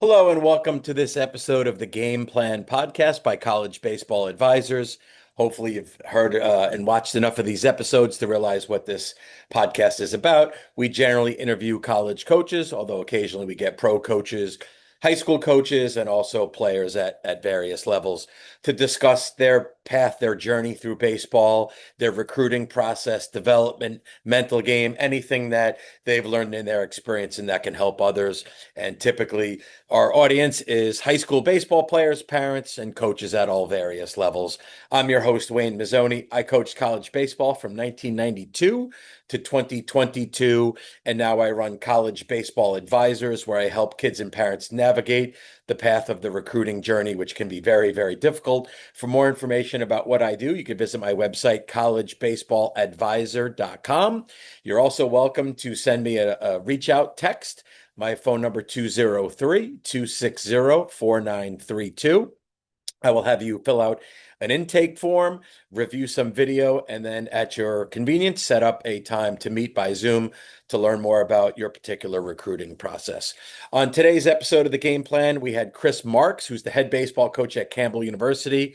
Hello and welcome to this episode of the Game Plan podcast by College Baseball Advisors. Hopefully, you've heard and watched enough of these episodes to realize what this podcast is about. We generally interview college coaches, although occasionally we get pro coaches, high school coaches, and also players at various levels to discuss their path, their journey through baseball, their recruiting process, development, mental game, anything that they've learned in their experience and that can help others. And typically, our audience is high school baseball players, parents, and coaches at all various levels. I'm your host, Wayne Mazzoni. I coached college baseball from 1992 to 2022, and now I run College Baseball Advisors, where I help kids and parents navigate the path of the recruiting journey, which can be very, very difficult. For more information about what I do, you can visit my website, collegebaseballadvisor.com. You're also welcome to send me a reach out text. My phone number 203-260-4932. I will have you fill out an intake form, review some video, and then at your convenience, set up a time to meet by Zoom to learn more about your particular recruiting process. On today's episode of the Game Plan, we had Chris Marx, who's the head baseball coach at Campbell University.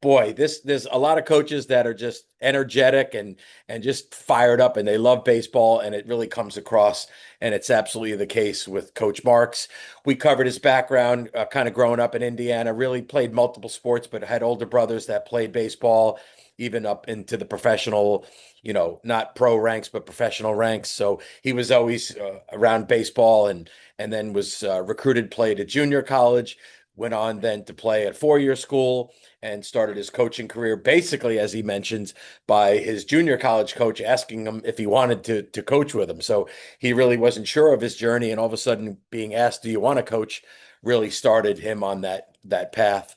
Boy, there's a lot of coaches that are just energetic and just fired up, and they love baseball, and it really comes across. And it's absolutely the case with Coach Marks. We covered his background, kind of growing up in Indiana, really played multiple sports, but had older brothers that played baseball, even up into the professional, not pro ranks, but professional ranks. So he was always around baseball, and then was recruited, played at junior college, went on then to play at four-year school and started his coaching career, basically, as he mentions, by his junior college coach asking him if he wanted to coach with him. So he really wasn't sure of his journey, and all of a sudden being asked, do you want to coach, really started him on that path.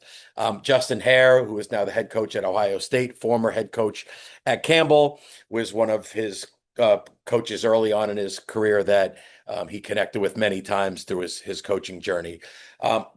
Justin Hare, who is now the head coach at Ohio State, former head coach at Campbell, was one of his coaches early on in his career that he connected with many times through his coaching journey.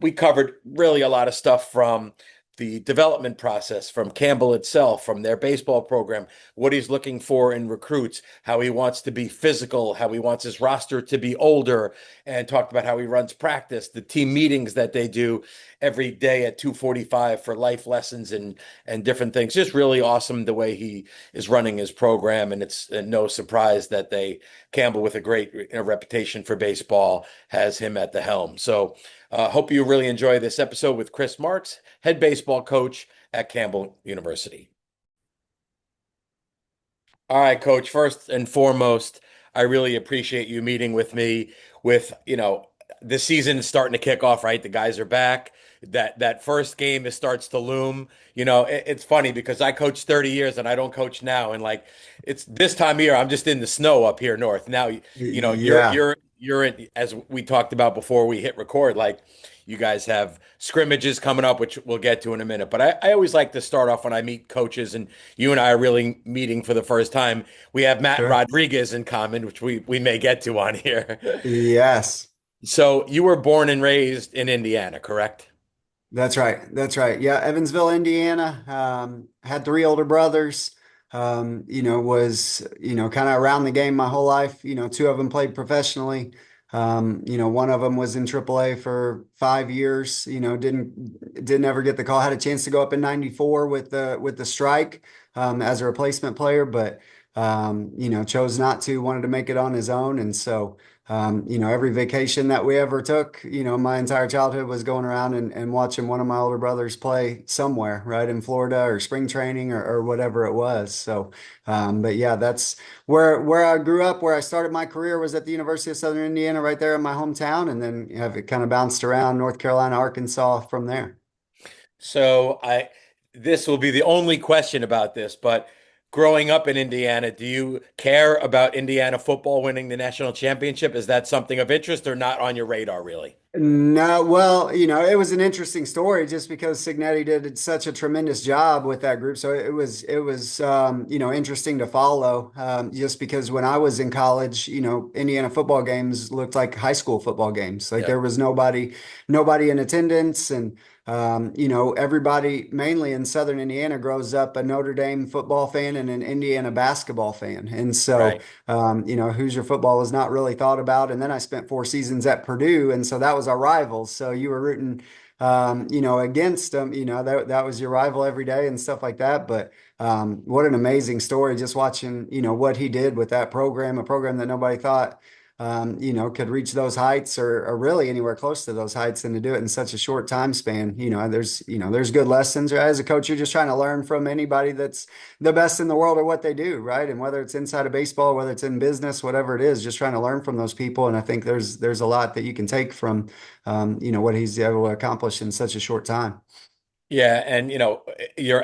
We covered really a lot of stuff from the development process, from Campbell itself, from their baseball program, what he's looking for in recruits, how he wants to be physical, how he wants his roster to be older, and talked about how he runs practice, the team meetings that they do every day at 2:45 for life lessons and different things. Just really awesome the way he is running his program, and it's no surprise that Campbell, with a great reputation for baseball, has him at the helm. So hope you really enjoy this episode with Chris Marks, head baseball coach at Campbell University. All right, Coach, first and foremost, I really appreciate you meeting with me the season is starting to kick off, right? The guys are back. That first game, it starts to loom. It's funny because I coached 30 years and I don't coach now. And like, it's this time of year, I'm just in the snow up here north. Now, Yeah, you're in, as we talked about before we hit record, like you guys have scrimmages coming up, which we'll get to in a minute. But I always like to start off when I meet coaches, and you and I are really meeting for the first time. We have Matt sure. Rodriguez in common, which we may get to on here. Yes, So you were born and raised in Indiana, correct? that's right. That's right. Yeah, Evansville, Indiana. Had three older brothers. Was, kind of around the game my whole life. Two of them played professionally. One of them was in AAA for 5 years. Didn't ever get the call. Had a chance to go up in '94 with the strike as a replacement player, but chose not to, wanted to make it on his own. And so every vacation that we ever took, my entire childhood was going around and watching one of my older brothers play somewhere, right, in Florida or spring training or whatever it was. So, but yeah, that's where I grew up, where I started my career was at the University of Southern Indiana, right there in my hometown, and then have it kind of bounced around North Carolina, Arkansas from there. So this will be the only question about this, but growing up in Indiana, do you care about Indiana football winning the national championship? Is that something of interest or not on your radar, really? No, well, it was an interesting story just because Signetti did such a tremendous job with that group. So it was interesting to follow. Just because when I was in college, Indiana football games looked like high school football games. Like Yeah, there was nobody in attendance, and everybody mainly in Southern Indiana grows up a Notre Dame football fan and an Indiana basketball fan, and so right. Hoosier football was not really thought about. And then I spent 4 seasons at Purdue. And so that was was our rivals. So you were rooting, against them. That was your rival every day and stuff like that. But what an amazing story! Just watching, what he did with that program, a program that nobody thought could reach those heights or really anywhere close to those heights, and to do it in such a short time span. There's good lessons. As a coach, you're just trying to learn from anybody that's the best in the world or what they do, right? And whether it's inside of baseball, whether it's in business, whatever it is, just trying to learn from those people. And I think there's a lot that you can take from, what he's able to accomplish in such a short time. Yeah, and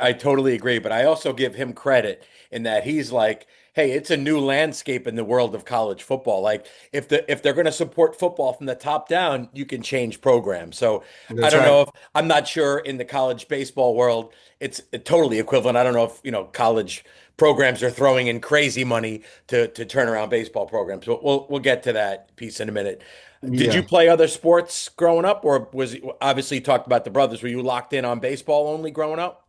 I totally agree, but I also give him credit in that he's like, hey, it's a new landscape in the world of college football. Like if they're going to support football from the top down, you can change programs. So I That's don't know right. if I'm not sure in the college baseball world it's totally equivalent. I don't know if, college programs are throwing in crazy money to turn around baseball programs. But we'll get to that piece in a minute. Did you Yeah. play other sports growing up, or obviously you talked about the brothers? Were you locked in on baseball only growing up?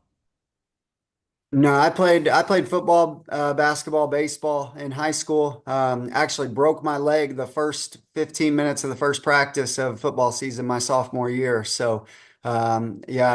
No, I played football, basketball, baseball in high school. Actually broke my leg the first 15 minutes of the first practice of football season my sophomore year. So, yeah,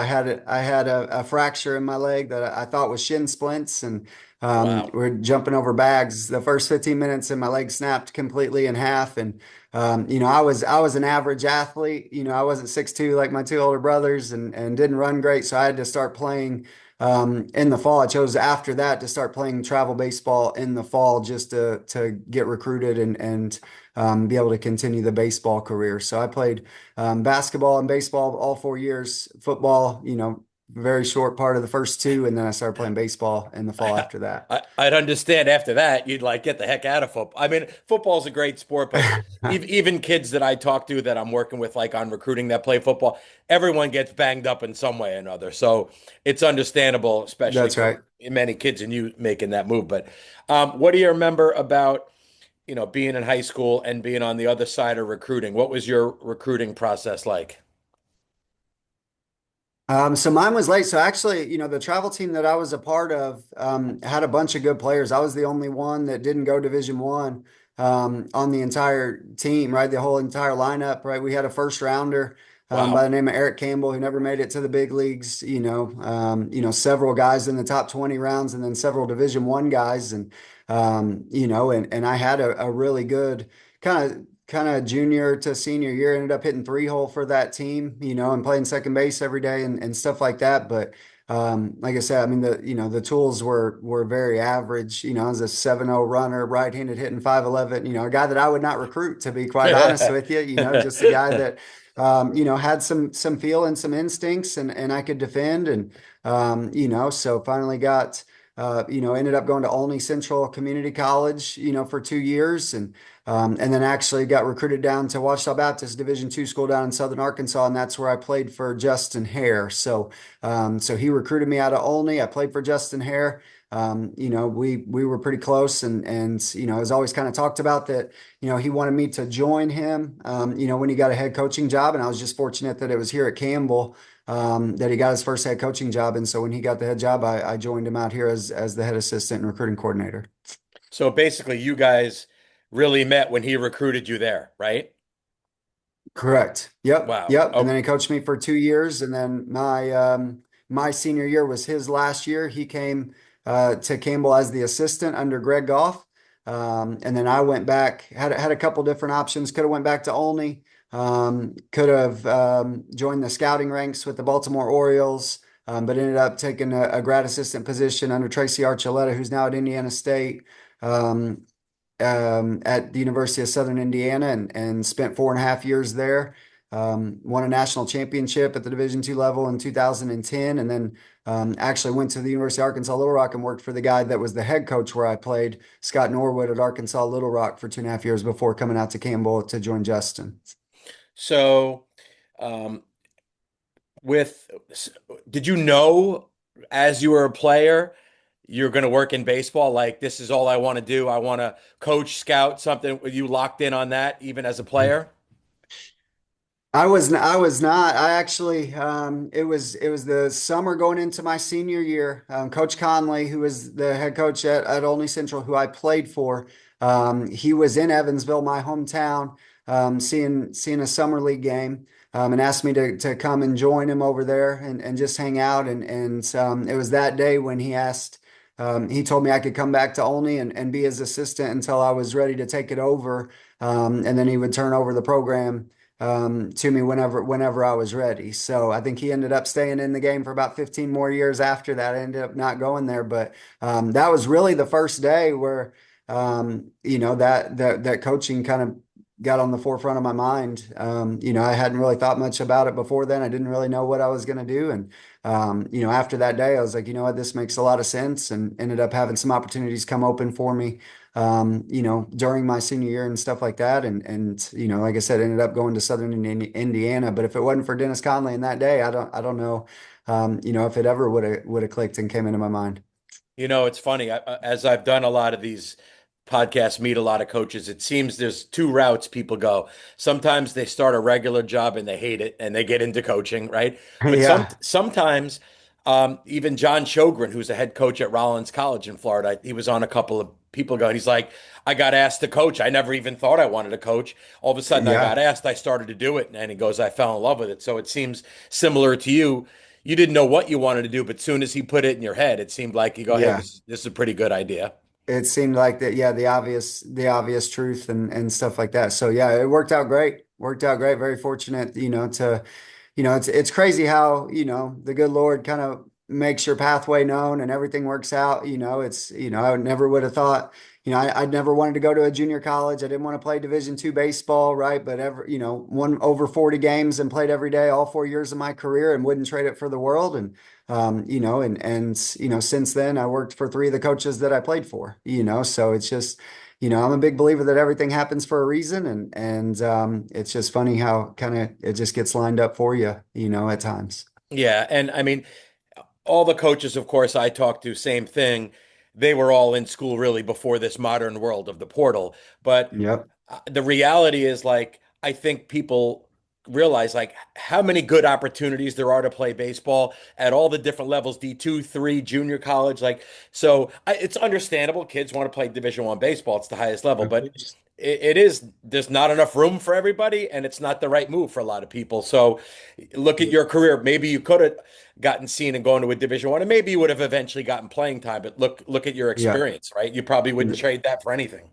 I had a fracture in my leg that I thought was shin splints, and Wow. we're jumping over bags the first 15 minutes, and my leg snapped completely in half. And I was an average athlete. I wasn't 6'2" like my two older brothers, and didn't run great, so I had to start playing in the fall. I chose after that to start playing travel baseball in the fall, just to get recruited and be able to continue the baseball career. So I played basketball and baseball all 4 years. Football, very short part of the first two, and then I started playing baseball in the fall after that. I'd understand after that, you'd like get the heck out of football. I mean, football's a great sport, but even kids that I talk to that I'm working with, like on recruiting that play football, everyone gets banged up in some way or another. So it's understandable, especially That's for right. many kids and you making that move. But what do you remember about, being in high school and being on the other side of recruiting? What was your recruiting process like? So mine was late. So actually, the travel team that I was a part of had a bunch of good players. I was the only one that didn't go Division 1 on the entire team, right? The whole entire lineup, right? We had a first rounder by Wow. the name of Eric Campbell, who never made it to the big leagues. Several guys in the top 20 rounds, and then several Division 1 guys, and I had a really good kind of junior to senior year. Ended up hitting three hole for that team, and playing second base every day and stuff like that. But like I said, I mean, the tools were very average. I was a 7.0 runner, right-handed, hitting 5'11", a guy that I would not recruit, to be quite honest with you. Just a guy that had some feel and some instincts, and I could defend. And so finally got ended up going to Olney Central Community College, for 2 years, and then actually got recruited down to Ouachita Baptist Division 2 school down in Southern Arkansas, and that's where I played for Justin Hare. So he recruited me out of Olney. I played for Justin Hare. We were pretty close, and it was always kind of talked about that. He wanted me to join him. When he got a head coaching job, and I was just fortunate that it was here at Campbell. That he got his first head coaching job, and so when he got the head job, I joined him out here as the head assistant and recruiting coordinator. So basically, you guys really met when he recruited you there, right? Correct. Yep. Wow. Yep. And then Oh, he coached me for 2 years. And then my senior year was his last year. He came to Campbell as the assistant under Greg Goff. And then I went back, had a couple different options. Could have went back to Olney. Could have joined the scouting ranks with the Baltimore Orioles, but ended up taking a grad assistant position under Tracy Archuleta, who's now at Indiana State. Um, at the University of Southern Indiana, and spent 4.5 years there. Won a national championship at the Division 2 level in 2010, and then actually went to the University of Arkansas Little Rock and worked for the guy that was the head coach where I played, Scott Norwood at Arkansas Little Rock, for 2.5 years before coming out to Campbell to join Justin. so um, with did you know as you were a player you're going to work in baseball? Like this is all I want to do. I want to coach, scout, something. Were you locked in on that even as a player? I was not. I actually it was the summer going into my senior year. Coach Conley, who was the head coach at Olney Central, who I played for, he was in Evansville, my hometown. seeing a summer league game. And asked me to come and join him over there and just hang out. And it was that day when he told me I could come back to Olney and be his assistant until I was ready to take it over. And then he would turn over the program to me whenever I was ready. So I think he ended up staying in the game for about 15 more years after that. I ended up not going there, but that was really the first day where that coaching kind of got on the forefront of my mind. I hadn't really thought much about it before then. I didn't really know what I was going to do. And, after that day, I was like, you know what, this makes a lot of sense, and ended up having some opportunities come open for me, during my senior year and stuff like that. And like I said, ended up going to Southern Indiana. But if it wasn't for Dennis Conley in that day, I don't know, if it ever would have clicked and came into my mind. It's funny. As I've done a lot of these podcasts, meet a lot of coaches, it seems there's two routes people go. Sometimes they start a regular job and they hate it and they get into coaching, right? But Yeah. sometimes, even John Shogren, who's a head coach at Rollins College in Florida, he was on a couple of people ago, and he's like, I got asked to coach. I never even thought I wanted to coach. All of a sudden, I got Yeah. asked. I started to do it, and he goes, I fell in love with it. So it seems similar to you. You didn't know what you wanted to do, but soon as he put it in your head, it seemed like you go, hey, Yeah. this is a pretty good idea. It seemed like that, yeah, the obvious truth and stuff like that. So yeah, it worked out great. Worked out great. Very fortunate, it's crazy how, the good Lord kind of makes your pathway known and everything works out. I never would have thought, I'd never wanted to go to a junior college. I didn't want to play Division II baseball, right? But won over 40 games and played every day all 4 years of my career and wouldn't trade it for the world. And since then I worked for three of the coaches that I played for, so it's just, I'm a big believer that everything happens for a reason, and it's just funny how kind of it just gets lined up for you, at times. Yeah, and I mean, all the coaches, of course, I talked to, same thing. They were all in school really before this modern world of the portal. But Yep. the reality is, like, I think people realize like how many good opportunities there are to play baseball at all the different levels, D2, three, junior college. Like, so it's understandable. Kids want to play Division I baseball. It's the highest level, Of but course. it is, there's not enough room for everybody, and it's not the right move for a lot of people. So look at your career. Maybe you could have gotten seen and gone to a Division I, and maybe you would have eventually gotten playing time. But look at your Yeah. experience, right? You probably wouldn't trade that for anything.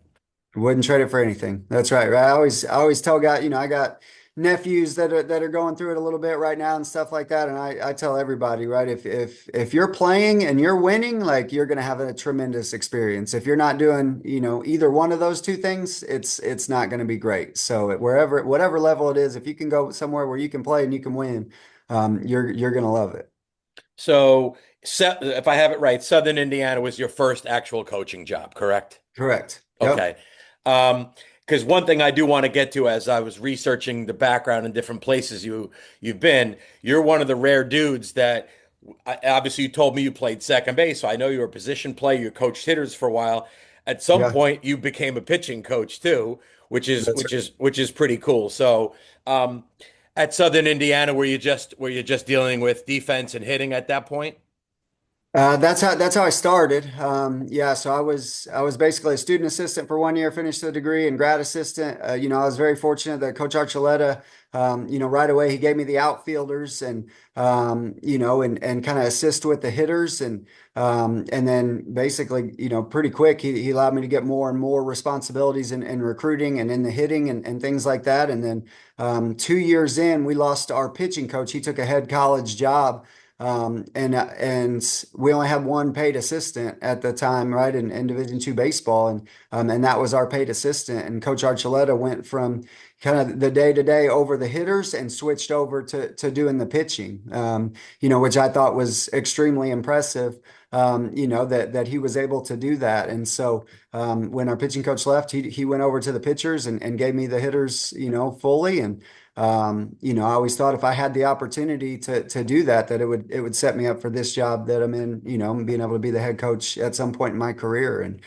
Wouldn't trade it for anything. That's right. Right. I always tell guys, I got nephews that are going through it a little bit right now and stuff like that. And I tell everybody, right, if you're playing and you're winning, like you're gonna have a tremendous experience. If you're not doing, either one of those two things, it's not gonna be great. So whatever level it is, if you can go somewhere where you can play and you can win, you're gonna love it. So, if I have it right, Southern Indiana was your first actual coaching job, correct? Correct. Yep. Okay. Because one thing I do want to get to as I was researching the background in different places you've been, you're one of the rare dudes that obviously you told me you played second base, so I know you were a position player, you coached hitters for a while. At some Yeah. point, you became a pitching coach too, That's right. which is pretty cool. So, at Southern Indiana, were you just dealing with defense and hitting at that point? That's how I started. Yeah, so I was basically a student assistant for 1 year, finished the degree and grad assistant. I was very fortunate that Coach Archuleta, right away he gave me the outfielders and kind of assist with the hitters and then basically, pretty quick he allowed me to get more and more responsibilities in recruiting and in the hitting and things like that. And then 2 years in, we lost our pitching coach. He took a head college job. And we only had one paid assistant at the time, right, in Division II baseball, and that was our paid assistant. And Coach Archuleta went from kind of the day to day over the hitters and switched over to doing the pitching, which I thought was extremely impressive. That he was able to do that. And so when our pitching coach left, he went over to the pitchers and gave me the hitters, fully. And I always thought if I had the opportunity to do that, that it would set me up for this job that I'm in, being able to be the head coach at some point in my career. And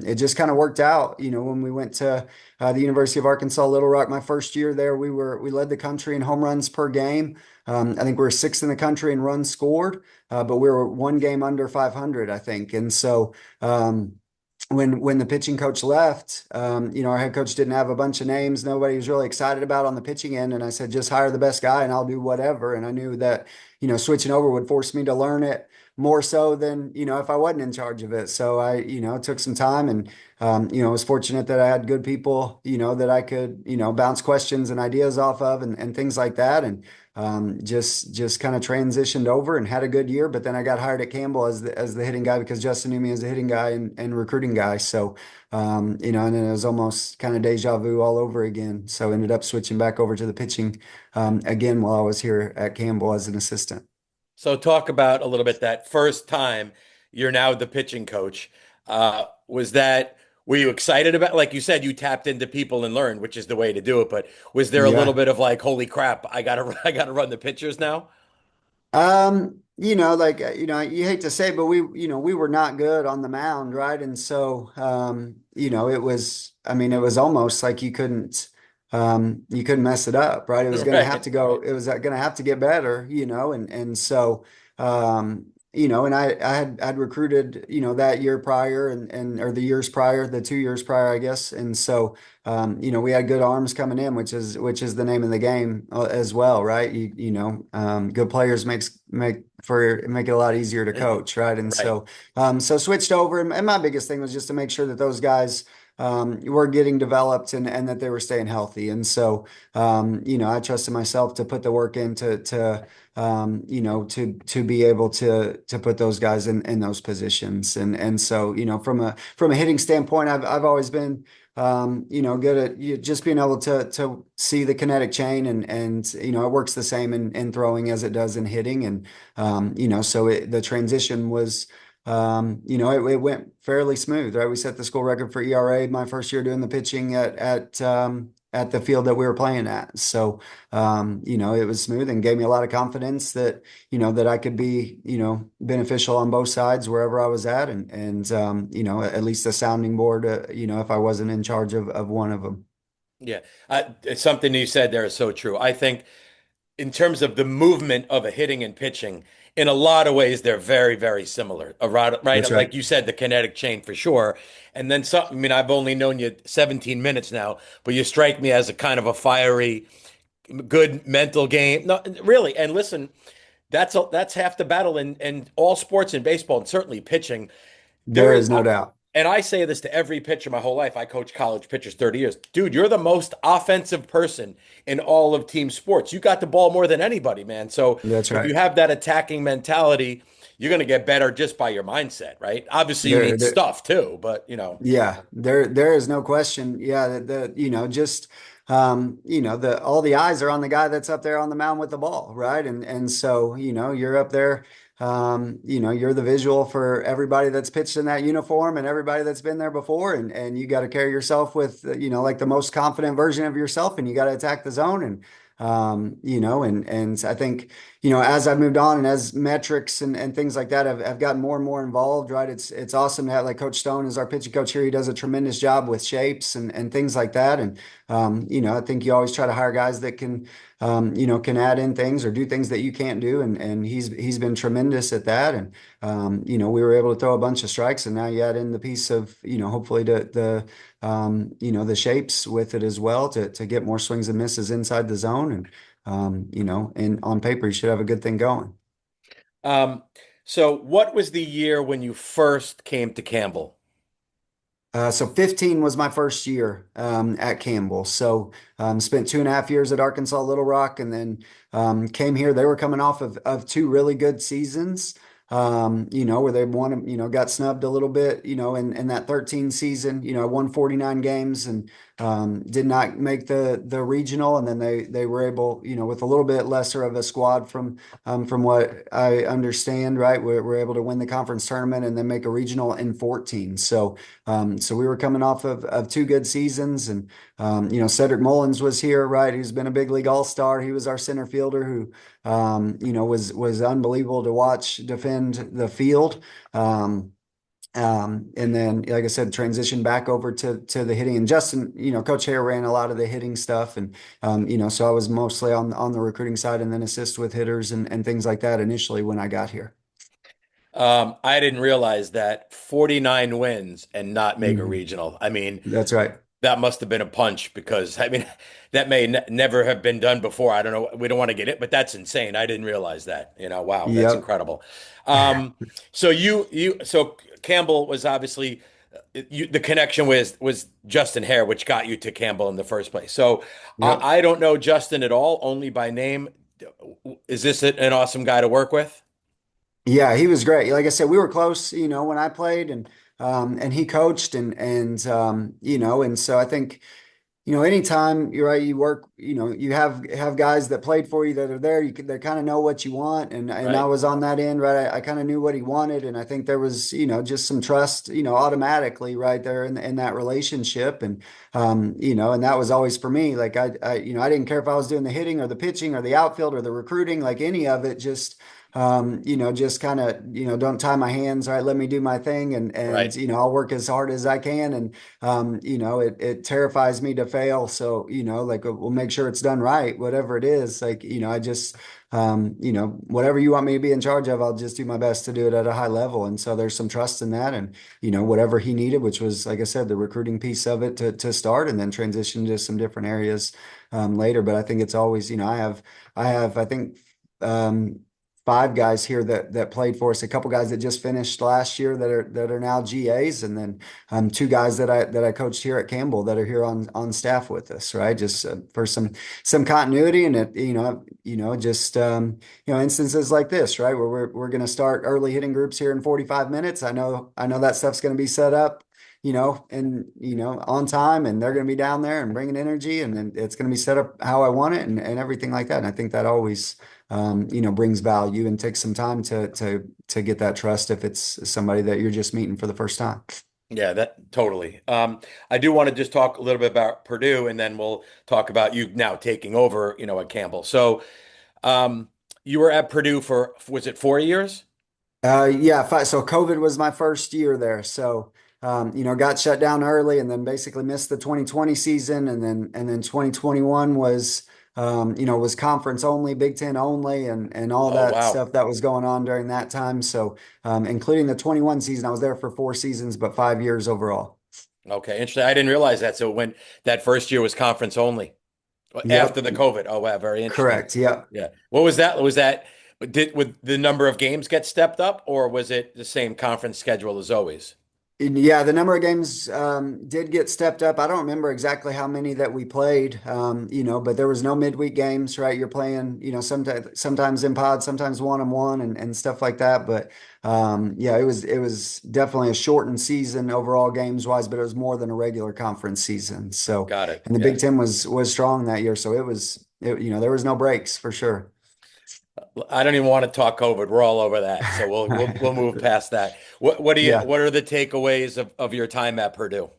it just kind of worked out, when we went to the University of Arkansas Little Rock. My first year there, we led the country in home runs per game. I think we were sixth in the country in runs scored, but we were one game under 500, I think. And so when the pitching coach left, our head coach didn't have a bunch of names nobody was really excited about on the pitching end, and I said, just hire the best guy and I'll do whatever. And I knew that, switching over would force me to learn it more so than, if I wasn't in charge of it. So I, took some time and, was fortunate that I had good people, that I could, bounce questions and ideas off of and things like that. And just kind of transitioned over and had a good year. But then I got hired at Campbell as the hitting guy because Justin knew me as a hitting guy and recruiting guy. So, and then it was almost kind of deja vu all over again. So ended up switching back over to the pitching again while I was here at Campbell as an assistant. So talk about a little bit that first time you're now the pitching coach. Was that were you excited about, like you said, you tapped into people and learned, which is the way to do it, but was there a little Yeah. bit of like, holy crap, I gotta run the pitchers now? You hate to say, but we were not good on the mound, right? And so, it was almost like you couldn't mess it up, right? It was going to have Right. to go, it was going to have to get better, and so, and I'd recruited, that year prior or the years prior, the 2 years prior, I guess. And so, we had good arms coming in, which is the name of the game as well, right? Good players make it a lot easier to coach, right? And Right. so, so switched over, and my biggest thing was just to make sure that those guys were getting developed and that they were staying healthy. And so, I trusted myself to put the work in to be able to put those guys in those positions. And so, from a hitting standpoint, I've always been good at just being able to see the kinetic chain and it works the same in throwing as it does in hitting. And, so the transition was, it went fairly smooth, right? We set the school record for ERA my first year doing the pitching at the field that we were playing at. So, it was smooth and gave me a lot of confidence that, that I could be, beneficial on both sides wherever I was at and at least a sounding board, if I wasn't in charge of one of them. Yeah. It's something you said there is so true. I think in terms of the movement of a hitting and pitching, in a lot of ways, they're very, very similar. Right? That's right. Like you said, the kinetic chain for sure. And then something, I mean, I've only known you 17 minutes now, but you strike me as a kind of a fiery, good mental game. No, really. And listen, that's half the battle in all sports in baseball and certainly pitching. There There is, is no doubt. and I say this to every pitcher my whole life. I coach college pitchers 30 years. Dude, you're the most offensive person in all of team sports. You got the ball more than anybody, man. So That's if you right. have that attacking mentality, you're going to get better just by your mindset, right? Obviously, you There, need there, stuff too, but you know. Yeah, there is no question. Yeah, just the all the eyes are on the guy that's up there on the mound with the ball, right? And so, you're up there, you're the visual for everybody that's pitched in that uniform and everybody that's been there before, and you got to carry yourself with, like the most confident version of yourself, and you got to attack the zone and I think, as I've moved on and as metrics and things like that have gotten more and more involved, right? It's awesome to have like Coach Stone is our pitching coach here. He does a tremendous job with shapes and things like that. And, I think you always try to hire guys that can add in things or do things that you can't do. And he's been tremendous at that. And, we were able to throw a bunch of strikes and now you add in the piece of, hopefully the shapes with it as well to get more swings and misses inside the zone. And on paper, you should have a good thing going. Um, so what was the year when you first came to Campbell? So 15 was my first year at Campbell. So spent 2.5 years at Arkansas Little Rock and then came here. They were coming off of two really good seasons, where they won, got snubbed a little bit, in that 13 season, won 49 games and did not make the regional. And then they were able, with a little bit lesser of a squad from what I understand, right, we're able to win the conference tournament and then make a regional in 14. So we were coming off of two good seasons and, Cedric Mullins was here, right? Who's been a big league all-star. He was our center fielder who, was unbelievable to watch defend the field. And then, like I said, transition back over to the hitting. And Justin, Coach Hare ran a lot of the hitting stuff, and so I was mostly on the recruiting side, and then assist with hitters and things like that initially when I got here. I didn't realize that 49 wins and not make a Mhm. regional. I mean, That's right. that must have been a punch because I mean that may never have been done before. I don't know. We don't want to get it, but that's insane. I didn't realize that. Wow, that's Yep. incredible. Um, so so Campbell was obviously the connection was Justin Hare, which got you to Campbell in the first place. So Yep. I don't know Justin at all, only by name. Is this an awesome guy to work with? Yeah, he was great. Like I said, we were close, when I played and he coached and so I think anytime you're right, you work, you have guys that played for you that are there. They kind of know what you want, and I Right, was on that end, right? I kind of knew what he wanted, and I think there was, just some trust, automatically right there in that relationship, and that was always for me. Like I didn't care if I was doing the hitting or the pitching or the outfield or the recruiting, like any of it, just kind of, don't tie my hands, right? Let me do my thing, and right. I'll work as hard as I can, and it terrifies me to fail. So, like we'll make sure it's done right, whatever it is. Like, I just, whatever you want me to be in charge of, I'll just do my best to do it at a high level. And so there's some trust in that. And, whatever he needed, which was, like I said, the recruiting piece of it to start and then transition to some different areas later. But I think it's always, I think, um, five guys here that played for us. A couple guys that just finished last year that are now GAs, and then two guys that I coached here at Campbell that are here on staff with us. Right, just for some continuity and it just instances like this, right, where we're going to start early hitting groups here in 45 minutes. I know that stuff's going to be set up. And on time, and they're going to be down there and bringing energy, and then it's going to be set up how I want it, and everything like that. And I think that always brings value and takes some time to get that trust if it's somebody that you're just meeting for the first time. Yeah, that totally. I do want to just talk a little bit about Purdue, and then we'll talk about you now taking over, at Campbell. So, um, you were at Purdue for, was it 4 years? Yeah, so COVID was my first year there. So, got shut down early and then basically missed the 2020 season. And then 2021 was conference only, Big Ten only, and all Oh, that wow. stuff that was going on during that time. So, including the 21 season, I was there for 4 seasons, but 5 years overall. Okay, interesting. I didn't realize that. So when that first year was conference only after Yep, the COVID. Oh, wow, very interesting. correct. Yep. Yeah. What was that? Was that would the number of games get stepped up, or was it the same conference schedule as always? Yeah, the number of games did get stepped up. I don't remember exactly how many that we played, but there was no midweek games, right? You're playing, sometimes in pods, sometimes one-on-one and stuff like that. But yeah, it was definitely a shortened season overall games wise, but it was more than a regular conference season. So, Got it. and the Yeah. Big Ten was strong that year, so there was no breaks for sure. I don't even want to talk COVID. We're all over that. So we'll move past that. Yeah. What are the takeaways of your time at Purdue?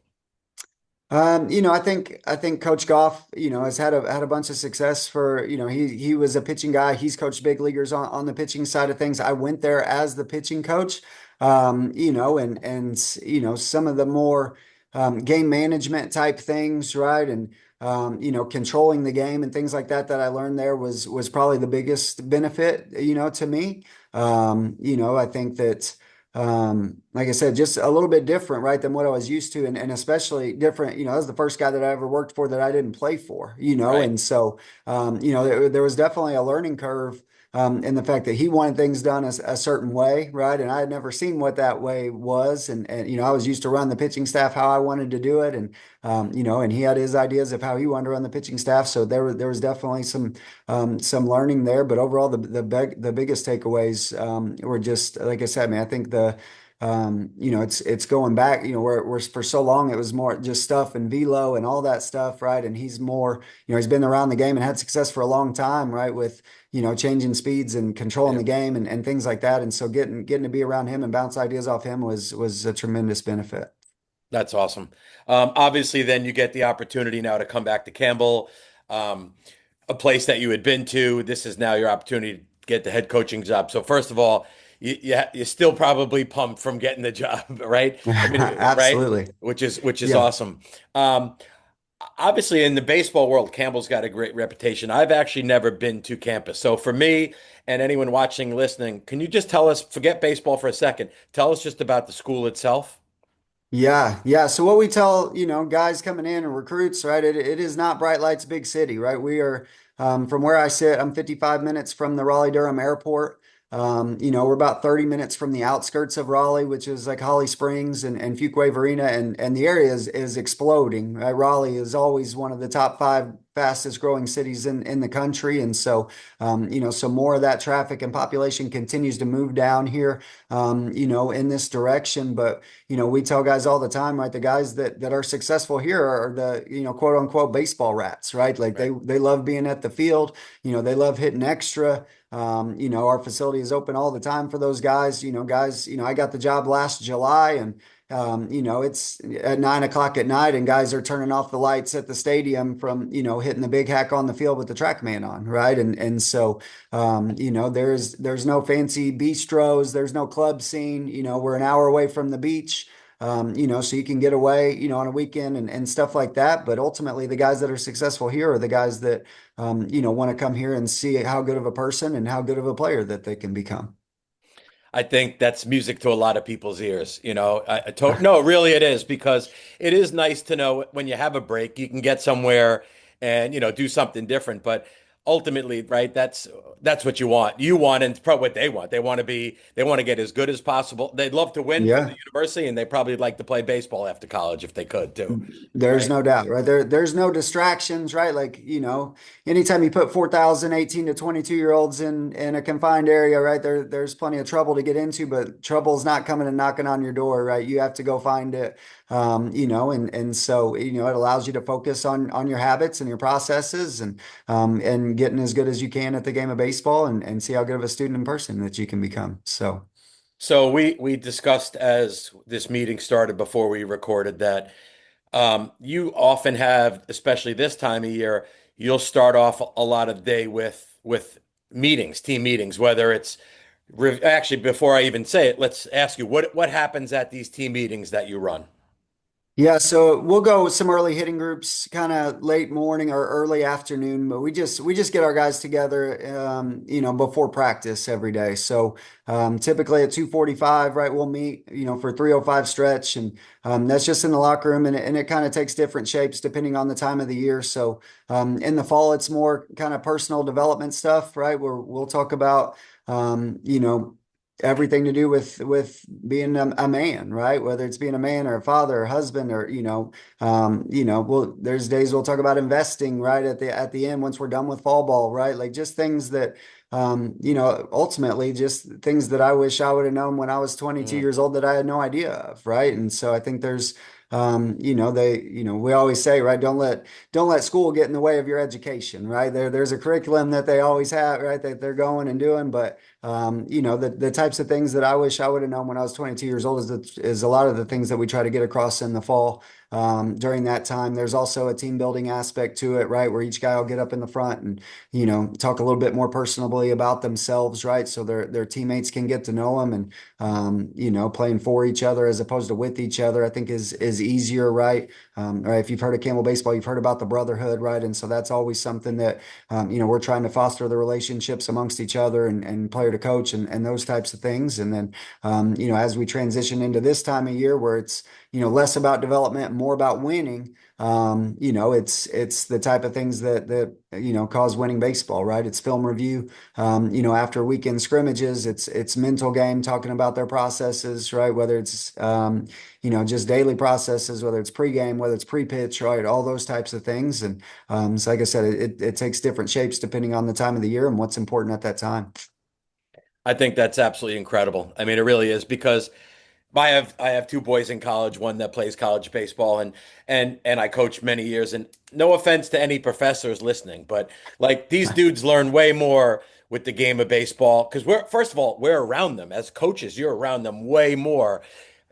I think Coach Goff, has had a bunch of success for, he was a pitching guy. He's coached big leaguers on the pitching side of things. I went there as the pitching coach, and some of the more game management type things, right? And controlling the game and things like that I learned there was probably the biggest benefit, to me. I think that like I said, just a little bit different, right, than what I was used to, and especially different. That was the first guy that I ever worked for that I didn't play for, Right. and so, there was definitely a learning curve in the fact that he wanted things done a certain way, right, and I had never seen what that way was, and I was used to run the pitching staff how I wanted to do it, and he had his ideas of how he wanted to run the pitching staff, so there was definitely some learning there, but overall, the biggest takeaways were just like I said, man. I think it's going back, where for so long it was more just stuff and velo and all that stuff, right? And he's more, he's been around the game and had success for a long time, right? With changing speeds and controlling Yeah. the game and things like that. And so getting to be around him and bounce ideas off him was a tremendous benefit. That's awesome. Obviously, then you get the opportunity now to come back to Campbell, um, a place that you had been to. This is now your opportunity to get the head coaching job. So first of all, you're still probably pumped from getting the job, right? I mean, right? Absolutely. Which is Yeah. awesome. Um, Obviously, in the baseball world, Campbell's got a great reputation. I've actually never been to campus. So for me and anyone watching, listening, can you just tell us, forget baseball for a second, tell us just about the school itself? Yeah, yeah. So what we tell, guys coming in and recruits, right? It is not bright lights, big city, right? We are from where I sit, I'm 55 minutes from the Raleigh-Durham airport. We're about 30 minutes from the outskirts of Raleigh, which is like Holly Springs and Fuquay Arena, and the area is exploding. Right? Raleigh is always one of the top five fastest growing cities in the country, and so so more of that traffic and population continues to move down here, in this direction, but we tell guys all the time, right? The guys that are successful here are the, quote unquote baseball rats, right? Like Right. they love being at the field, they love hitting extra. Our facility is open all the time for those guys. I got the job last July and it's at 9 o'clock at night and guys are turning off the lights at the stadium from, hitting the big hack on the field with the track man on, right? And so there's no fancy bistros, there's no club scene. We're an hour away from the beach. So you can get away, on a weekend and stuff like that. But ultimately, the guys that are successful here are the guys that, want to come here and see how good of a person and how good of a player that they can become. I think that's music to a lot of people's ears. No, really it is because it is nice to know when you have a break, you can get somewhere and, do something different. But ultimately, right, that's what you want. You want, and it's probably what they want. They want to get as good as possible. They'd love to win for the Yeah. university, and they probably like to play baseball after college if they could too. There's Right. no doubt, right? There's no distractions, right? Like, anytime you put 4,000 18 to 22-year-olds in a confined area, right? There's plenty of trouble to get into, but trouble's not coming and knocking on your door, right? You have to go find it. And so, it allows you to focus on your habits and your processes and getting as good as you can at the game of baseball and see how good of a student in person that you can become. So, So we discussed as this meeting started before we recorded that you often have, especially this time of year, you'll start off a lot of day with meetings, team meetings, whether it's actually before I even say it, let's ask you what happens at these team meetings that you run. yeah, so we'll go with some early hitting groups, kind of late morning or early afternoon, but we just get our guys together, before practice every day. So typically at 2:45, right, we'll meet, for 3:05 stretch, and that's just in the locker room, and it kind of takes different shapes depending on the time of the year. So in the fall, it's more kind of personal development stuff, right, where we'll talk about, everything to do with being a man, right? Whether it's being a man or a father or husband or there's days we'll talk about investing right at the end once we're done with fall ball, right? Like just things that ultimately just things that I wish I would have known when I was 22 Mm. years old that I had no idea of, right? And so I think there's we always say, right, don't let school get in the way of your education, right? There's a curriculum that they always have, right, that they're going and doing, but the types of things that I wish I would have known when I was 22 years old is a lot of the things that we try to get across in the fall. During that time, there's also a team building aspect to it, right? Where each guy will get up in the front and, talk a little bit more personally about themselves, right? So their teammates can get to know them and, playing for each other as opposed to with each other, I think is easier, right? Right. If you've heard of Campbell baseball, you've heard about the brotherhood, right? And so that's always something that, we're trying to foster the relationships amongst each other and player to coach and those types of things. And then, as we transition into this time of year where it's, less about development, and more about winning, it's the type of things that cause winning baseball, right? It's film review, after weekend scrimmages, it's mental game, talking about their processes, right? Whether it's, just daily processes, whether it's pregame, whether it's pre-pitch, right? All those types of things. And so like I said, it takes different shapes depending on the time of the year and what's important at that time. I think that's absolutely incredible. I mean, it really is because I have two boys in college, one that plays college baseball and I coached many years and no offense to any professors listening, but like these dudes learn way more with the game of baseball because we're first of all, we're around them as coaches, you're around them way more.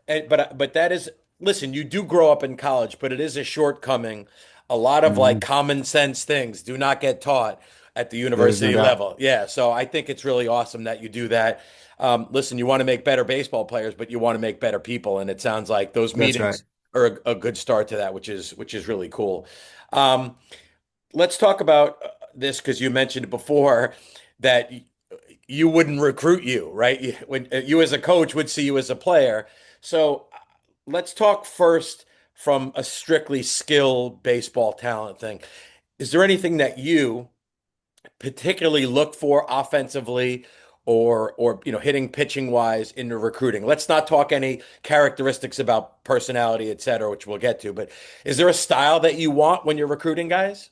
But that is listen, you do grow up in college, but it is a shortcoming. A lot of like Mhm. common sense things do not get taught at the There's no university doubt. level. Yeah, so I think it's really awesome that you do that. Listen, you want to make better baseball players, but you want to make better people. And it sounds like those That's right. meetings. or a good start to that, which is really cool. Um, let's talk about this because you mentioned before that you wouldn't recruit you, right? When you as a coach would see you as a player. So let's talk first from a strictly skill baseball talent thing. Is there anything that you particularly look for offensively or hitting pitching wise in the recruiting? Let's not talk any characteristics about personality, et cetera, which we'll get to, but is there a style that you want when you're recruiting guys?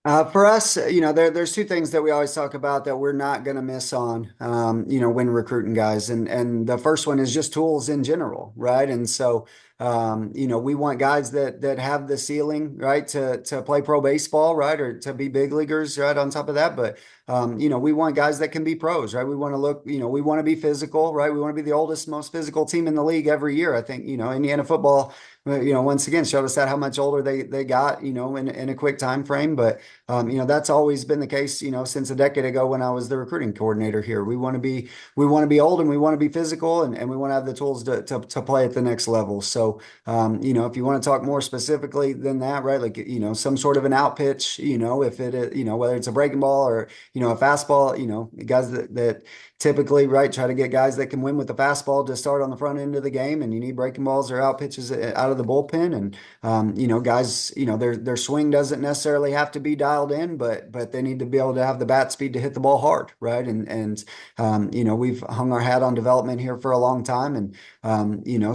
For us, there's two things that we always talk about that we're not going to miss on, when recruiting guys. And the first one is just tools in general, right? And so, we want guys that have the ceiling, right, to play pro baseball, right, or to be big leaguers, right, on top of that. But, we want guys that can be pros, right? We want to look, we want to be physical, right? We want to be the oldest, most physical team in the league every year. I think, Indiana football, once again, showed us that how much older they got, in a quick time frame. But that's always been the case, since a decade ago when I was the recruiting coordinator here. We want to be old and we want to be physical and we want to have the tools to play at the next level. So, if you want to talk more specifically than that, right, like, some sort of an out pitch, if it, whether it's a breaking ball or, a fastball, guys that typically, right, try to get guys that can win with the fastball to start on the front end of the game, and you need breaking balls or out pitches out of the bullpen. And guys, their swing doesn't necessarily have to be dialed in, but they need to be able to have the bat speed to hit the ball hard, right? And we've hung our hat on development here for a long time, and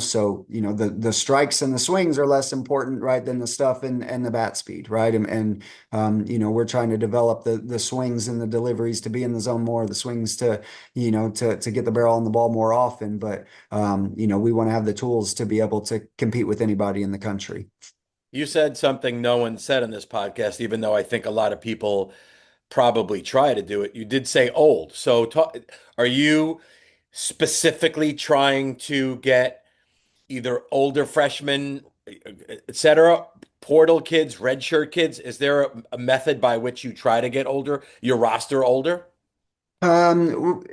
so the strikes and the swings are less important, right, than the stuff and the bat speed, right? And we're trying to develop the swings and the deliveries to be in the zone more, the swings to get the barrel on the ball more often. But we want to have the tools to be able to compete with anybody in the country. You said something no one said on this podcast, even though I think a lot of people probably try to do it. You did say old. So are you specifically trying to get either older freshmen, et cetera, portal kids, redshirt kids? Is there a method by which you try to get your roster older? Um,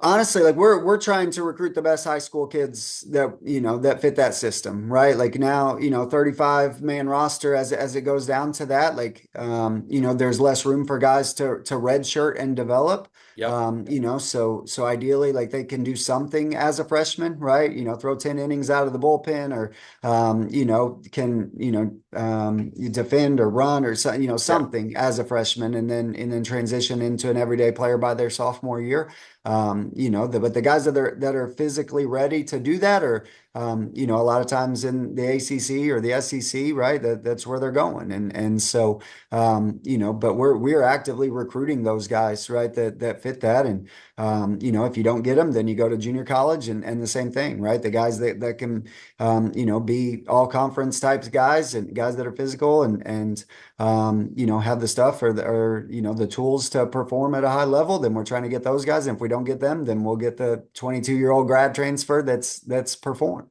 honestly, like we're trying to recruit the best high school kids that fit that system, right? Like now, 35 man roster as it goes down to that, like there's less room for guys to redshirt and develop. Yep. So ideally, like they can do something as a freshman, right? Throw 10 innings out of the bullpen, or can you defend or run or so, Yeah. something as a freshman, and then transition into an everyday player by their sophomore year. But the guys that are physically ready to do that are, a lot of times in the ACC or the SEC, right? That's where they're going. And so, but we're actively recruiting those guys, right? That fit that. And, if you don't get them, then you go to junior college and the same thing, right? The guys that can, be all conference types guys and guys that are physical and have the stuff or the tools to perform at a high level, then we're trying to get those guys. And if we don't get them, then we'll get the 22-year-old grad transfer that's performed.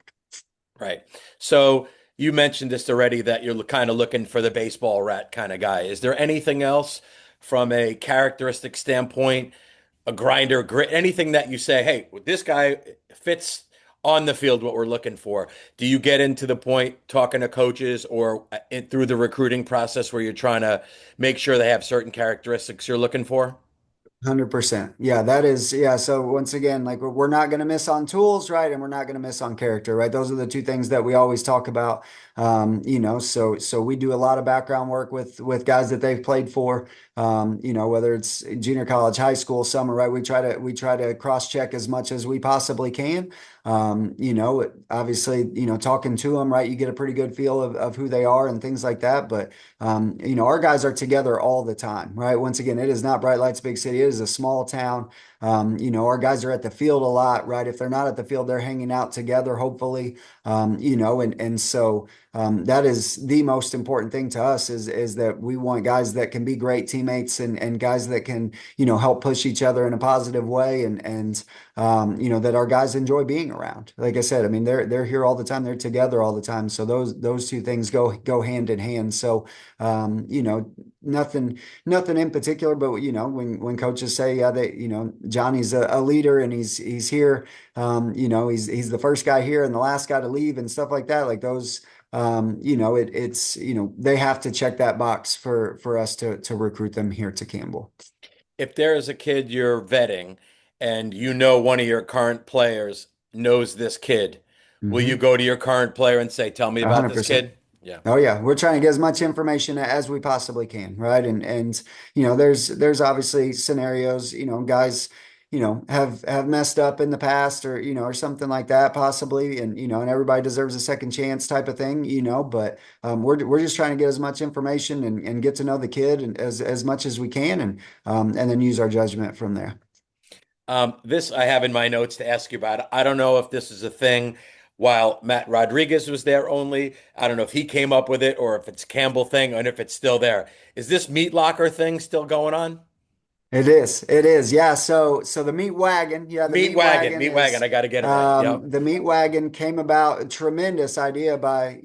Right. So you mentioned this already that you're kind of looking for the baseball rat kind of guy. Is there anything else from a characteristic standpoint, a grinder, grit, anything that you say, hey, this guy fits on the field what we're looking for? Do you get into the point talking to coaches or through the recruiting process where you're trying to make sure they have certain characteristics you're looking for? 100%. Yeah, that is. Yeah. So once again, like we're not going to miss on tools, right? And we're not going to miss on character, right? Those are the two things that we always talk about. So we do a lot of background work with guys that they've played for, whether it's junior college, high school, summer, right? We try to cross check as much as we possibly can. Obviously, talking to them, right? You get a pretty good feel of who they are and things like that. But our guys are together all the time, right? Once again, it is not Bright Lights Big City. It is a small town. Our guys are at the field a lot, right? If they're not at the field, they're hanging out together, hopefully. And so that is the most important thing to us is that we want guys that can be great teammates and guys that can, help push each other in a positive way and that our guys enjoy being around. Like I said, I mean, they're here all the time. They're together all the time. So those two things go hand in hand. So, nothing in particular, but when coaches say, yeah, Johnny's a leader and he's here, he's the first guy here and the last guy to leave and stuff like that. Like those, it's they have to check that box for us to recruit them here to Campbell. If there is a kid you're vetting and you know one of your current players knows this kid, will you Hmm. go to your current player and say, "Tell me about this 100%. kid"? Yeah. Oh yeah, we're trying to get as much information as we possibly can, right? And there's obviously scenarios, guys, have messed up in the past or something like that possibly, and everybody deserves a second chance type of thing, but we're just trying to get as much information and get to know the kid and as much as we can and then use our judgment from there. This I have in my notes to ask you about. I don't know if this is a thing while Matt Rodriguez was there only. I don't know if he came up with it or if it's a Campbell thing and if it's still there. Is this meat locker thing still going on? It is. It is. Yeah. So the meat wagon, yeah, the Meat meat wagon, wagon meat wagon. is I got to get it right. Yep. the meat wagon came about a tremendous idea by,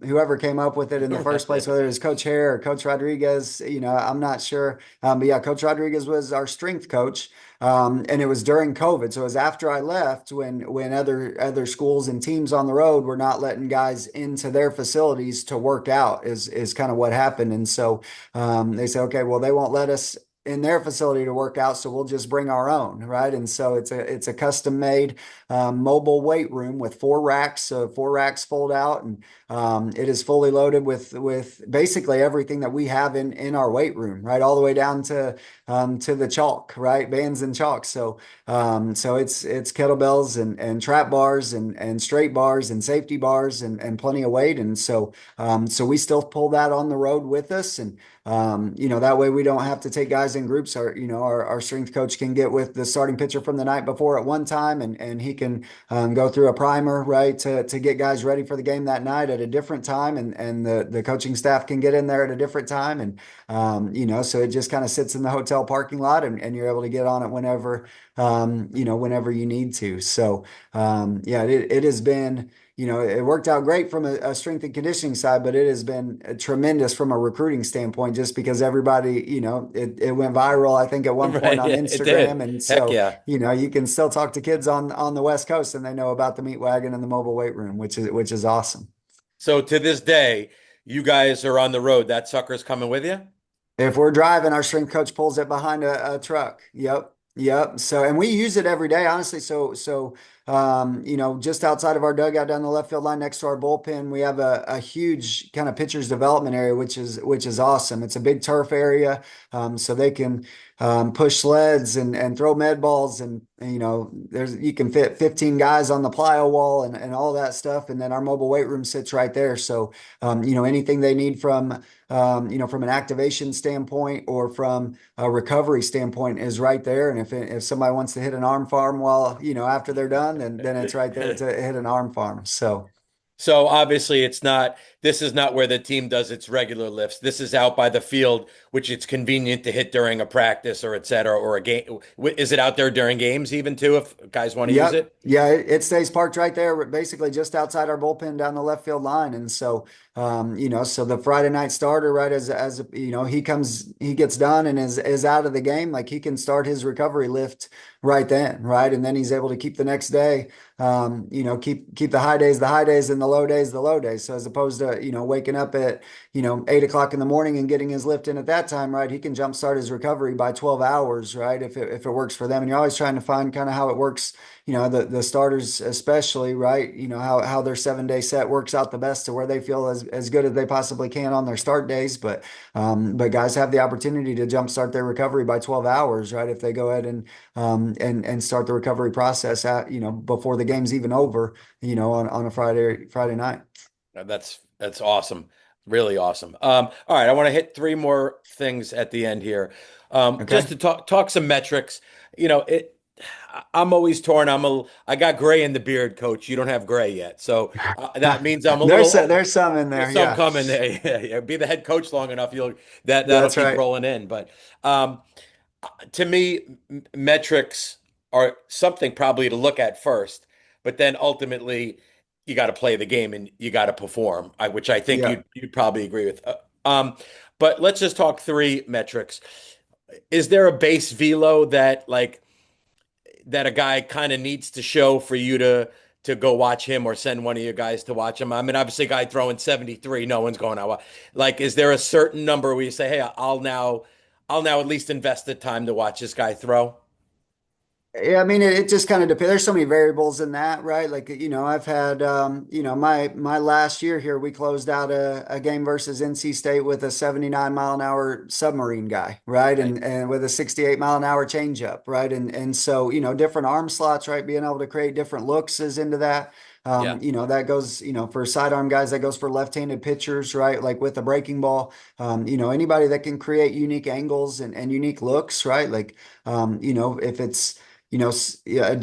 whoever came up with it in the first place, Right. whether it was Coach Hare or Coach Rodriguez, I'm not sure. But yeah, Coach Rodriguez was our strength coach. And it was during COVID. So it was after I left when other schools and teams on the road were not letting guys into their facilities to work out is kind of what happened. And so they said, okay, well, they won't let us in their facility to work out, so we'll just bring our own, right? And so it's a custom made mobile weight room with four racks. So four racks fold out, and it is fully loaded with basically everything that we have in our weight room, right, all the way down to the chalk, right, bands and chalk. So it's kettlebells and trap bars and straight bars and safety bars and plenty of weight, and so we still pull that on the road with us and. That way we don't have to take guys in groups. Our strength coach can get with the starting pitcher from the night before at one time, and he can go through a primer, right, to get guys ready for the game that night at a different time, and the coaching staff can get in there at a different time, and so it just kind of sits in the hotel parking lot, and you're able to get on it whenever you need to. So, yeah, it has been. It worked out great from a strength and conditioning side, but it has been tremendous from a recruiting standpoint just because everybody, it went viral, I think, at one point Right. on Yeah, it did. Instagram. And Heck so, yeah. you can still talk to kids on the West Coast and they know about the meat wagon and the mobile weight room, which is awesome. So to this day, you guys are on the road. That sucker's coming with you? If we're driving, our strength coach pulls it behind a truck. Yep. Yep. So, and we use it every day, honestly. So, just outside of our dugout down the left field line next to our bullpen, we have a huge kind of pitchers development area, which is awesome. It's a big turf area. So they can push sleds and throw med balls and you can fit 15 guys on the plyo wall and all that stuff. And then our mobile weight room sits right there. So, anything they need from an activation standpoint or from a recovery standpoint is right there. And if somebody wants to hit an arm farm while, after they're done, then it's right there to hit an arm farm. So So obviously this is not where the team does its regular lifts. This is out by the field, which it's convenient to hit during a practice or et cetera, or a game. Is it out there during games even too, if guys want to use Yep. it? Yeah, it stays parked right there, basically just outside our bullpen down the left field line. And so, so the Friday night starter, right, as he gets done and is out of the game, like he can start his recovery lift right then, right, and then he's able to keep the next day, keep the high days and the low days the low days. So as opposed to waking up at 8 o'clock in the morning and getting his lift in at that time, right, he can jumpstart his recovery by 12 hours, right, if it works for them. And you're always trying to find kind of how it works, the starters especially, right? How their 7 day set works out the best to where they feel as good as they possibly can on their start days. But guys have the opportunity to jumpstart their recovery by 12 hours, right? If they go ahead and start the recovery process before the game's even over, on a Friday night. That's awesome. Really awesome. All right, I want to hit three more things at the end here. Just Okay. to talk some metrics. You know, it I'm always torn. I got gray in the beard, coach. You don't have gray yet. So that means I'm a little old. There's some in there. There's some Yeah, coming there. Yeah, yeah. Be the head coach long enough, that'll that's keep right. rolling in. But um, to me, metrics are something probably to look at first, but then ultimately you got to play the game and you got to perform, which I think Yeah. you'd probably agree with. But let's just talk three metrics. Is there a base velo that a guy kind of needs to show for you to go watch him or send one of your guys to watch him? I mean, obviously, a guy throwing 73, no one's going out. Like, is there a certain number where you say, "Hey, I'll now at least invest the time to watch this guy throw"? Yeah, I mean, it just kind of depends. There's so many variables in that, right? Like, I've had, my last year here, we closed out a game versus NC State with a 79 mile an hour submarine guy, right? Right. And with a 68 mile an hour changeup, right? And so, different arm slots, right? Being able to create different looks is into that. Yeah. That goes, for sidearm guys, that goes for left-handed pitchers, right? Like with a breaking ball, anybody that can create unique angles and unique looks, right? Like, if it's yeah,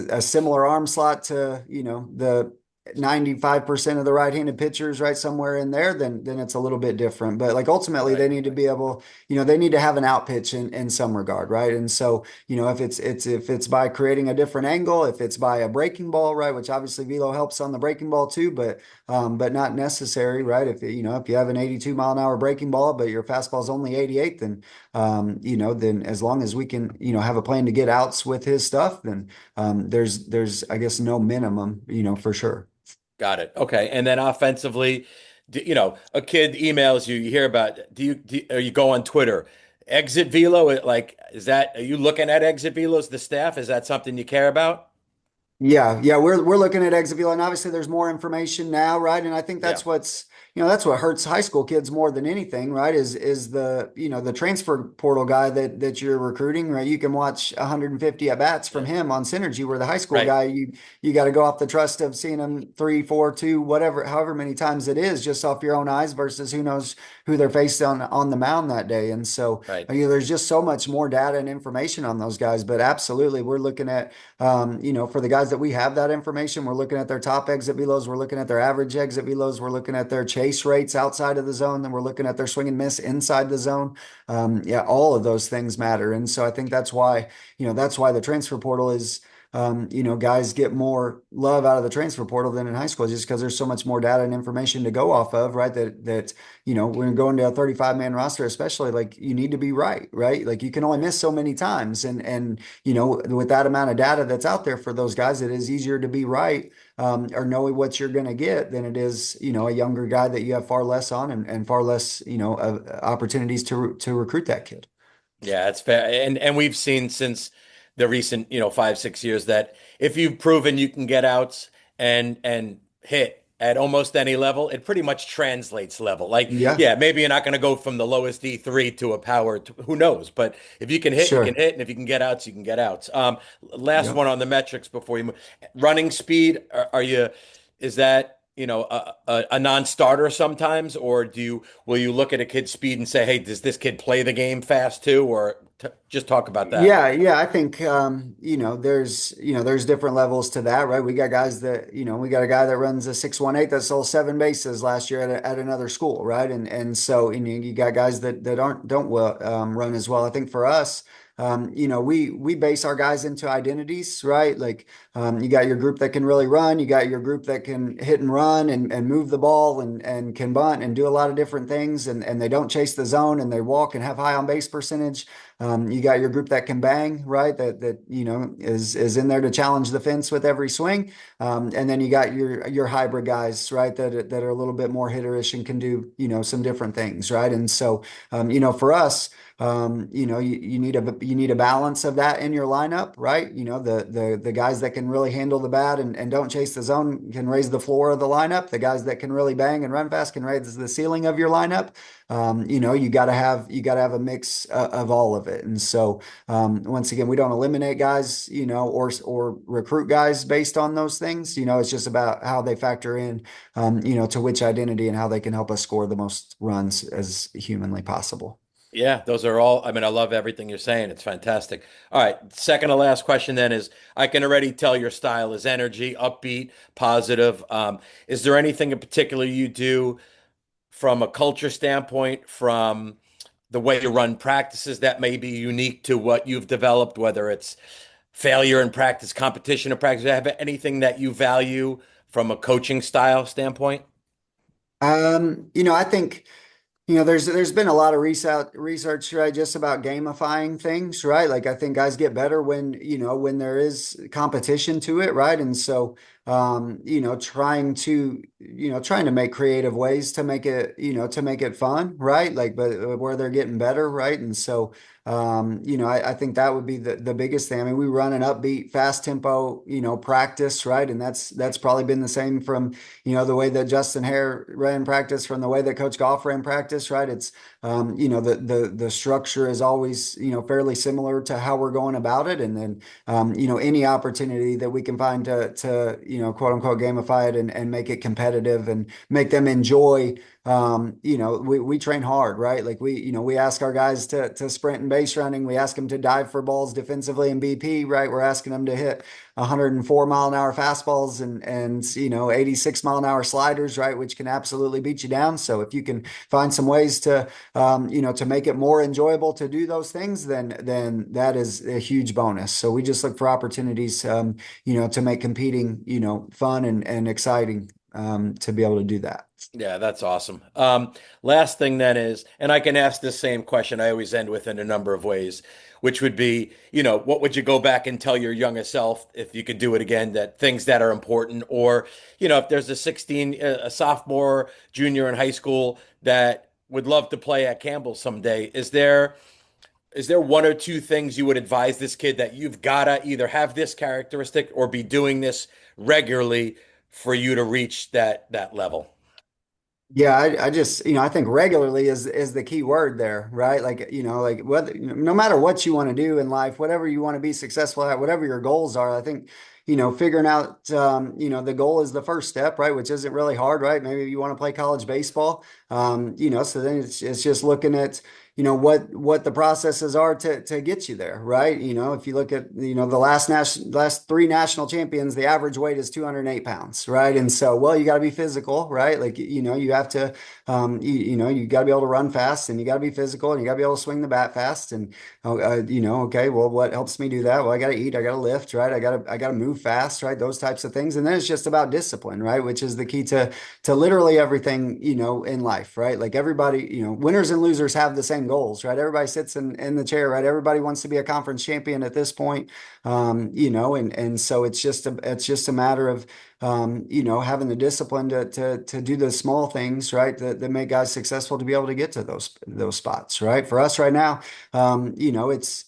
a similar arm slot to, the 95% of the right-handed pitchers right somewhere in there, then it's a little bit different. But like ultimately Right. they need to be able, they need to have an out pitch in some regard, right? And so, if it's by creating a different angle, if it's by a breaking ball, right, which obviously velo helps on the breaking ball too, but not necessary, right? If you have an 82 mile an hour breaking ball, but your fastball is only 88, then as long as we can, have a plan to get outs with his stuff, then there's I guess no minimum, for sure. Got it. Okay. And then offensively, a kid emails you, you hear about, or you go on Twitter, exit velo, are you looking at exit velos, the staff? Is that something you care about? Yeah, we're looking at exit velo, and obviously there's more information now, right? And I think Yeah. that's what hurts high school kids more than anything, right? Is the the transfer portal guy that you're recruiting, right? You can watch 150 at bats from Yeah. him on Synergy, where the high school Right. guy you got to go off the trust of seeing him three, four, two, whatever, however many times it is, just off your own eyes versus who knows who they're faced on the mound that day. And so Right. there's just so much more data and information on those guys. But absolutely, we're looking at for the guys that we have that information, we're looking at their top exit velos, we're looking at their average exit velos, we're looking at their chase rates outside of the zone, then we're looking at their swing and miss inside the zone. Yeah, all of those things matter. And so I think that's why the transfer portal is guys get more love out of the transfer portal than in high school, just because there's so much more data and information to go off of, right? When you're going to a 35-man roster, especially, like, you need to be right, right? Like, you can only miss so many times. And with that amount of data that's out there for those guys, it is easier to be right, or knowing what you're going to get than it is, a younger guy that you have far less on and far less, opportunities to recruit that kid. Yeah, that's fair. And we've seen since the recent, 5, 6 years that if you've proven you can get outs and hit at almost any level, it pretty much translates level. Like, Yeah, yeah, maybe you're not going to go from the lowest D3 to a power, who knows? But if you can hit, you can sure. hit, and if you can get outs, you can get outs. Last Yep. one on the metrics before you move. Running speed, is that, a non-starter sometimes, or will you look at a kid's speed and say, hey, does this kid play the game fast too? Or just talk about that. Yeah, I think there's different levels to that, right? We got guys that, we got a guy that runs a 618 that stole 7 bases last year at another school, right? And so you got guys that don't well run as well. I think for us, we base our guys into identities, right? Like, you got your group that can really run, you got your group that can hit and run and move the ball and can bunt and do a lot of different things, and they don't chase the zone and they walk and have high on base percentage. You got your group that can bang, right? That is in there to challenge the fence with every swing. And then you got your hybrid guys, right? That are a little bit more hitterish and can do some different things, right? And so for us, you need a balance of that in your lineup, right? The guys that can really handle the bat and don't chase the zone can raise the floor of the lineup. The guys that can really bang and run fast can raise the ceiling of your lineup. You got to have a mix of all of it. And so once again, we don't eliminate guys, or recruit guys based on those things. It's just about how they factor in, to which identity and how they can help us score the most runs as humanly possible. Yeah, those are all, I mean, I love everything you're saying. It's fantastic. All right, second to last question then is I can already tell your style is energy, upbeat, positive. Is there anything in particular you do from a culture standpoint, from the way you run practices that may be unique to what you've developed, whether it's failure in practice, competition in practice? Have anything that you value from a coaching style standpoint? I think there's been a lot of research, right, just about gamifying things, right? Like I think guys get better when there is competition to it, right? And so trying to make creative ways to make it, to make it fun, right? Like but where they're getting better, right? And so I think that would be the biggest thing. I mean, we run an upbeat, fast tempo, practice, right? And that's probably been the same from the way that Justin Hare ran practice, from the way that Coach Goff ran practice, right? It's, the structure is always, fairly similar to how we're going about it. And then, any opportunity that we can find to, quote unquote, gamify it and make it competitive and make them enjoy, we train hard, right? Like we ask our guys to sprint and base running. We ask them to dive for balls defensively in BP, right? We're asking them to hit 104-mile-an-hour fastballs and 86-mile-an-hour sliders, right, which can absolutely beat you down. So if you can find some ways to make it more enjoyable to do those things, then that is a huge bonus. So we just look for opportunities, to make competing, fun and exciting, to be able to do that. Yeah, that's awesome. Last thing then is, and I can ask this same question, I always end with in a number of ways, which would be, what would you go back and tell your younger self if you could do it again, that things that are important, or, if there's a sophomore, junior in high school that would love to play at Campbell someday, is there one or two things you would advise this kid that you've gotta either have this characteristic or be doing this regularly for you to reach that level? Yeah, I just, I think regularly is the key word there, right? Like, like whether, no matter what you want to do in life, whatever you want to be successful at, whatever your goals are, I think, figuring out, the goal is the first step, right? Which isn't really hard, right? Maybe you want to play college baseball, so then it's just looking at, what the processes are to get you there, right? If you look at, the last three national champions, the average weight is 208 pounds, right? And so, well, you got to be physical, right? Like, you have to, you got to be able to run fast, and you got to be physical, and you got to be able to swing the bat fast. And, okay, well, what helps me do that? Well, I got to eat, I got to lift, right? I got to move fast, right? Those types of things. And then it's just about discipline, right? Which is the key to literally everything, in life, right? Like everybody, winners and losers have the same goals, right? Everybody sits in the chair, right? Everybody wants to be a conference champion at this point, and so it's just a matter of, having the discipline to do the small things, right? That make guys successful to be able to get to those spots, right? For us right now, it's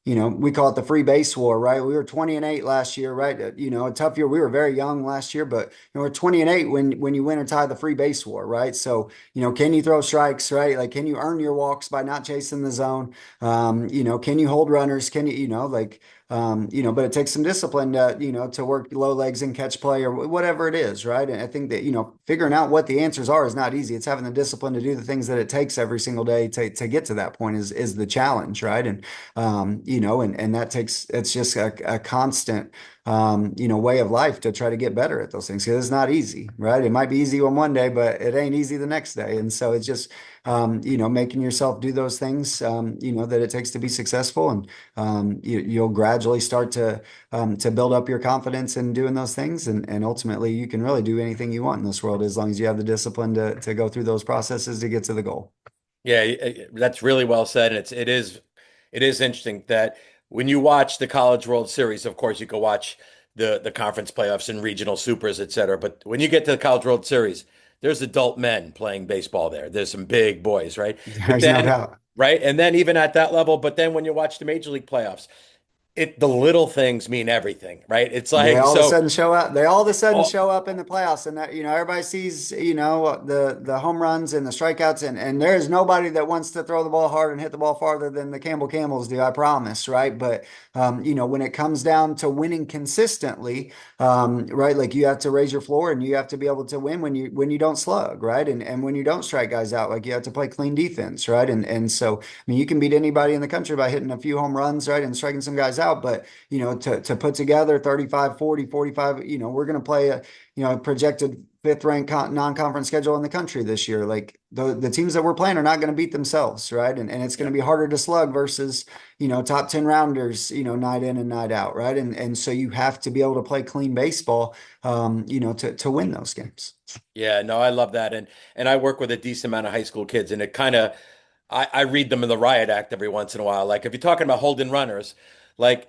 we call it the free base war, right? We were 20-8 last year, right? A tough year. We were very young last year, but we're 20-8 when you win or tie the free base war, right? So, can you throw strikes, right? Like, can you earn your walks by not chasing the zone? Can you hold runners? Can you, like, but it takes some discipline to work low legs and catch play or whatever it is, right? And I think that, figuring out what the answers are is not easy. It's having the discipline to do the things that it takes every single day to get to that point is the challenge, right? And, and that takes, it's just a constant, way of life to try to get better at those things because it's not easy, right? It might be easy on one day, but it ain't easy the next day. And so it's just, making yourself do those things, that it takes to be successful. And you'll gradually start to build up your confidence in doing those things. And ultimately, you can really do anything you want in this world as long as you have the discipline to go through those processes to get to the goal. Yeah, that's really well said. And it is interesting that when you watch the College World Series, of course, you can watch the conference playoffs and regional supers, et cetera. But when you get to the College World Series, there's adult men playing baseball there. There's some big boys, right? But There's no then, doubt. right? And then even at that level, but then when you watch the Major League playoffs, the little things mean everything, right? It's They like, all of a so, sudden show up. They all of a sudden oh, show up in the playoffs, and that everybody sees the home runs and the strikeouts, and there is nobody that wants to throw the ball hard and hit the ball farther than the Campbell Camels do. I promise, right? But when it comes down to winning consistently, right, like you have to raise your floor and you have to be able to win when you don't slug, right, and when you don't strike guys out, like you have to play clean defense, right, and so I mean you can beat anybody in the country by hitting a few home runs, right, and striking some guys out, but to put together 35, 40, 45, we're going to play a, projected fifth ranked non-conference schedule in the country this year. Like the teams that we're playing are not going to beat themselves, right? And it's going yeah. to be harder to slug versus, top 10 rounders, night in and night out, right? And so you have to be able to play clean baseball, to win those games. Yeah, no, I love that. And I work with a decent amount of high school kids, and it kind of I read them in the riot act every once in a while. Like if you're talking about holding runners, like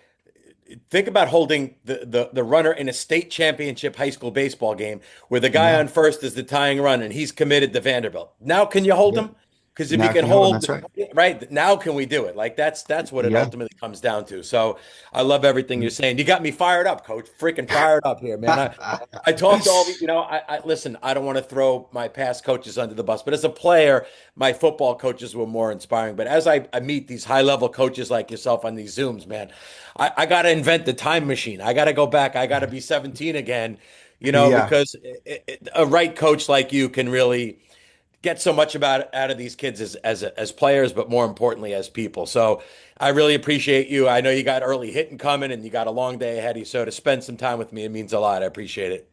think about holding the runner in a state championship high school baseball game where the guy Yeah. on first is the tying run and he's committed to Vanderbilt. Now can you hold Yeah. him? Because if you Now can can you hold them? hold, That's right. right, now can we do it? Like that's what it Yeah. ultimately comes down to. So I love everything you're saying. You got me fired up, coach. Freaking fired up here, man. I talked to all the, I listen, I don't want to throw my past coaches under the bus, but as a player, my football coaches were more inspiring. But as I meet these high level coaches like yourself on these Zooms, man, I got to invent the time machine. I got to go back. I got to be 17 again, Yeah. because a right coach like you can really get so much about out of these kids as players, but more importantly as people. So I really appreciate you. I know you got early hitting coming and you got a long day ahead of you. So to spend some time with me, it means a lot. I appreciate it.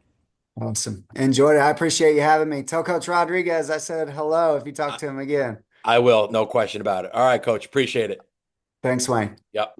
Awesome. Enjoyed it. I appreciate you having me. Tell Coach Rodriguez I said hello if you talk I, to him again. I will, no question about it. All right, coach, appreciate it. Thanks, Wayne. Yep.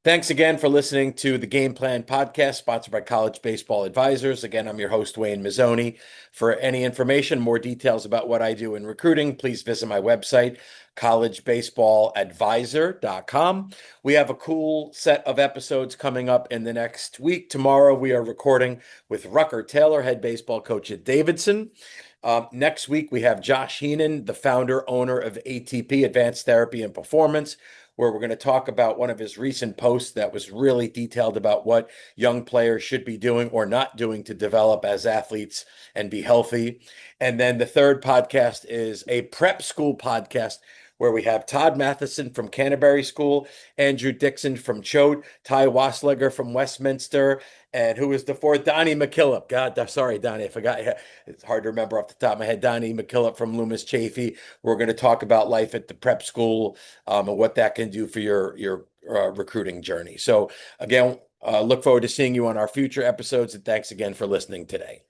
Thanks again for listening to the Game Plan podcast sponsored by College Baseball Advisors. Again, I'm your host, Wayne Mazzoni. For any information, more details about what I do in recruiting, please visit my website, collegebaseballadvisor.com. We have a cool set of episodes coming up in the next week. Tomorrow, we are recording with Rucker Taylor, head baseball coach at Davidson. Next week, we have Josh Heenan, the founder, owner of ATP, Advanced Therapy and Performance, where we're going to talk about one of his recent posts that was really detailed about what young players should be doing or not doing to develop as athletes and be healthy. And then the third podcast is a prep school podcast where we have Todd Matheson from Canterbury School, Andrew Dixon from Choate, Ty Wasleger from Westminster, and who is the fourth? Donnie McKillop. God, sorry, Donnie, I forgot. It's hard to remember off the top of my head. Donnie McKillop from Loomis Chafee. We're going to talk about life at the prep school, and what that can do for your recruiting journey. So again, look forward to seeing you on our future episodes, and thanks again for listening today.